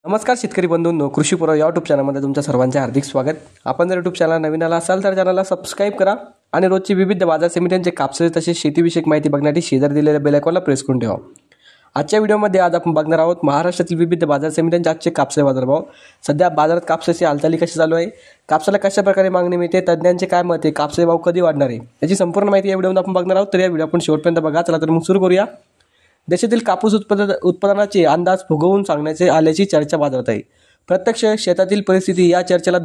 नमस्कार शेतकरी बंधूंनो, कृषी पूर्व यूट्यूब चॅनलमध्ये तुमच्या सर्वांचे हार्दिक स्वागत। आपण जर यूट्यूब चॅनल नवीन आला असाल तर चॅनलला सबस्क्राइब करा आणि रोजची विविध बाजार समित्यांचे कापसाचे तसेच शेतीविषयक माहिती बघण्यासाठी शेजारी दिलेल्या बेल आयकॉनला प्रेस करून ठेवा। आजच्या व्हिडिओमध्ये आज आपण बघणार आहोत महाराष्ट्रातील विविध बाजार समित्यांचे आजचे कापसाचे बाजारभाव। सध्या बाजारात कापसाची हालचाली कशी चालू आहे, कापसाला कशा प्रकारे मागणी मिळते, तज्ञांचे काय मत आहे, कापसाचे भाव कधी वाढणार आहे याची संपूर्ण माहिती या व्हिडिओमध्ये आपण बघणार आहोत। तर या व्हिडिओ आपण शेवटपर्यंत बघा। चला तर मग सुरू करूया। देशातील कापूस उत्पादनाचे अंदाज फुगवून सांगण्याचे आल्याची चर्चा बाजारात आहे। प्रत्यक्ष शेतातील परिस्थिती या चर्चेला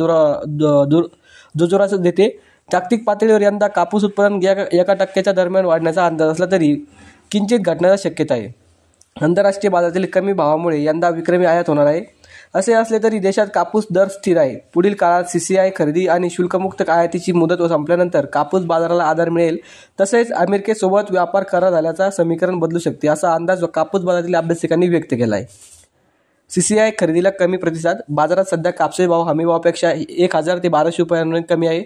दुजोरा देते। जागतिक पातळीवर यंदा कापूस उत्पादन 1% दरम्यान वाढण्याचा अंदाज असला तरी किंचित घटण्याची शक्यता आहे। आंतरराष्ट्रीय बाजारातील कमी भावामुळे यंदा विक्रमी आयात होणार आहे। असे असले तरी देशात कापूस दर स्थिर आहे। पुढील काळात CCI खरेदी आणि शुल्कमुक्त आयातीची मुदत संपल्यानंतर कापूस बाजाराला आधार मिळेल। तसेच अमेरिकेसोबत व्यापार करार झाल्याचा समीकरण बदलू शकते असा अंदाज कापूस बाजारातील अभ्यासकांनी व्यक्त केला आहे। CCI खरेदीला कमी प्रतिसाद। बाजारात सध्या कापसाचे भाव हमीभावापेक्षा 1000 ते 1200 रुपयांपर्यंत कमी आहे।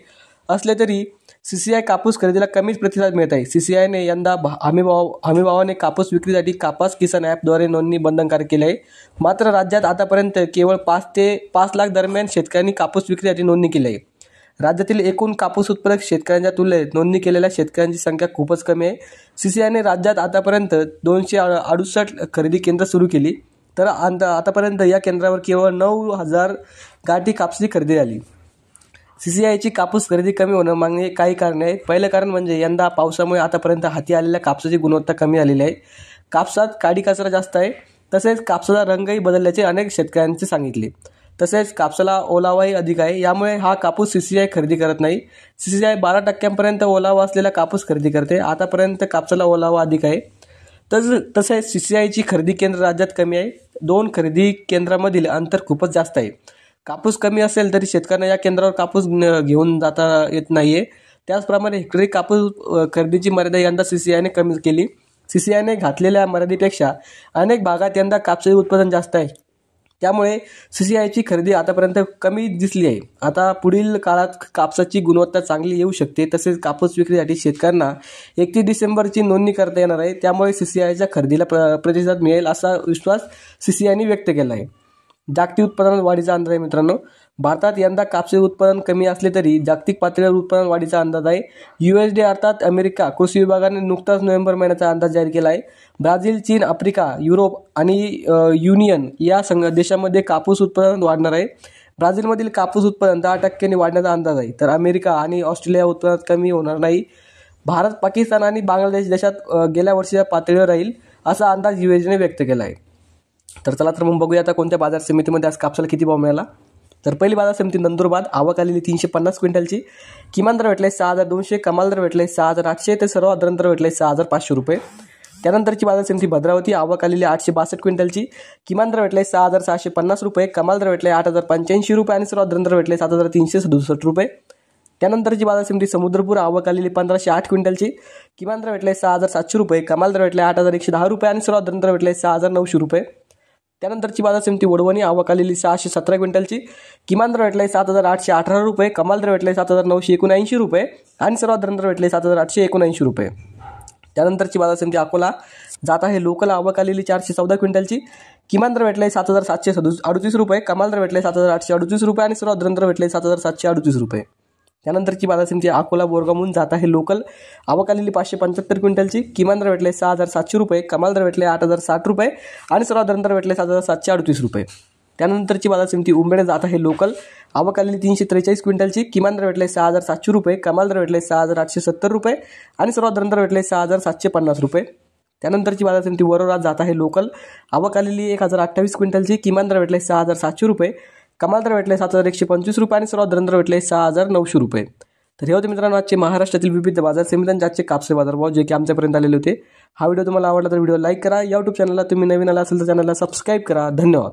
असले तरी CCI कापूस खरेदीला कमीच प्रतिसाद मिळत आहे। CCIने यंदा हमीभावाने कापूस विक्रीसाठी कापूस किसान ॲपद्वारे नोंदणी बंधनकारक केली आहे। मात्र राज्यात आतापर्यंत केवळ 5 ते 5 लाख दरम्यान शेतकऱ्यांनी कापूस विक्रीसाठी नोंदणी केली आहे। राज्यातील एकूण कापूस उत्पादक शेतकऱ्यांच्या तुलनेत नोंदणी केलेल्या शेतकऱ्यांची संख्या खूपच कमी आहे। CCIने राज्यात आतापर्यंत 268 खरेदी केंद्र सुरू केली, तर आतापर्यंत या केंद्रावर केवळ 9000 गाठी कापसाची खरेदी झाली। CCIची कापूस खरेदी कमी होणं मागणे काही कारणे आहेत। पहिलं कारण म्हणजे यंदा पावसामुळे आतापर्यंत हाती आलेल्या कापसाची गुणवत्ता कमी आलेली आहे। कापसात काडी कचरा जास्त आहे। तसेच कापसाचा रंगही बदलल्याचे अनेक शेतकऱ्यांचे सांगितले। तसेच कापसाला ओलावाही अधिक आहे, यामुळे हा कापूस CCI खरेदी करत नाही। CCI 12% ओलावा असलेला कापूस खरेदी करते। आतापर्यंत कापसाला ओलावा अधिक आहे। तसेच CCIची खरेदी केंद्र राज्यात कमी आहे। 2 खरेदी केंद्रामधील अंतर खूपच जास्त आहे। कापूस कमी असेल तरी शेतकऱ्यांना या केंद्रावर कापूस घेऊन जाता येत नाहीये। त्याचप्रमाणे हेक्टरी कापूस खरेदीची मर्यादा यंदा CCIने कमी केली। CCIने घातलेल्या मर्यादेपेक्षा अनेक भागात यंदा कापसाचे उत्पादन जास्त आहे, त्यामुळे CCIची खरेदी आतापर्यंत कमी दिसली आहे। आता पुढील काळात कापसाची गुणवत्ता चांगली येऊ शकते। तसेच कापूस विक्रीसाठी शेतकऱ्यांना 31 डिसेंबरची नोंदणी करता येणार आहे, त्यामुळे CCIच्या खरेदीला प्रतिसाद मिळेल असा विश्वास CCIने व्यक्त केला आहे। जागतिक उत्पादन वाढीचा अंदाज आहे मित्रांनो। भारतात यंदा कापसाचे उत्पादन कमी असले तरी जागतिक पातळीवर उत्पादन वाढीचा अंदाज आहे। USDA अर्थात अमेरिका कृषी विभागाने नुकताच नोव्हेंबर महिन्याचा अंदाज जाहीर केला आहे। ब्राझील, चीन, आफ्रिका, युरोप आणि युनियन या देशांमध्ये कापूस उत्पादन वाढणार आहे। ब्राझीलमधील कापूस उत्पादन 10% वाढण्याचा अंदाज आहे, तर अमेरिका आणि ऑस्ट्रेलिया उत्पादनात कमी होणार नाही। भारत, पाकिस्तान आणि बांगलादेश देशात गेल्या वर्षीच्या पातळीवर राहील असा अंदाज USDAने व्यक्त केला आहे। तर चला तर मग बघूया आता कोणत्या बाजार समितीमध्ये आज कापसाला किती भाव मिळाला। तर पहिली बाजार समिती नंदुरबार, आवक आलेली 350 क्विंटलची। किमान दर भेटले 6200, कमाल दर भेटले 6800 ते सर्वसाधारण दर भेटले 6500 रुपये। त्यानंतरची बाजार समिती भद्रावती, आवक आलेली 862 क्विंटलची। किमान दर भेटले 6650 रुपये, कमाल दर भेटले 8085 रुपये आणि सर्वसाधारण दर भेटले 7367 रुपये। त्यानंतरची बाजार समिती समुद्रपूर, आवक आलेली 1508 क्विंटलची। किमान दर भेटले 6700 रुपये, कमाल दर भेटले 8110 रुपये आणि सर्वसाधारण दर भेटले 6900 रुपये। त्यानंतरची बाजार समिती वडवणी, आवक आलेली 617 क्विंटलची। किमान दर भेटले 7818 रुपये, कमाल दर भेटले 7979 रुपये आणि सर्वसाधारण दर भेटले 7879 रुपये। त्यानंतरची बाजार समिती अकोला, जात आहे लोकल, आवक आलेली 414 क्विंटलची। किमान दर भेटले 7738 रुपये, कमाल दर भेटले 7838 रुपये आणि सर्वसाधारण दर भेटले 7738 रुपये। त्यानंतरची बाजार समिती अकोला बोरगामून, जात आहे लोकल, आवक आलेली 575 क्विंटलची। किमान दर भेटले 6700 रुपये, कमाल दर भेटले 8060 रुपये आणि सर्वसाधारण दर भेटले 7738 रुपये। त्यानंतरची बाजार समिती उंबेड, जात आहे लोकल, आवक आलेली 343 क्विंटलची। किमान दर भेटले 6700 रुपये, कमाल दर भेटले 6870 रुपये आणि सर्वसाधारण दर भेटले 6750 रुपये। त्यानंतरची बाजार समिती वरोरा, जात आहे लोकल, आवक आलेली 1028 क्विंटलची। किमान दर भेटले 6700 रुपये, कमाल दर भेटले 7125 रुपये आणि सर्वसाधारण दर भेटले 6900 रुपये। तर हे होते मित्रांनो आजचे महाराष्ट्रातील विविध बाजार समित्यांचे आजचे कापसाचे बाजारभाव जे की आमच्यापर्यंत आलेले होते। हा व्हिडिओ तुम्हाला आवडला तर व्हिडिओ लाईक करा। यूट्यूब चॅनलला तुम्ही नवीन आला असेल तर चॅनलला सबस्क्राईब करा। धन्यवाद।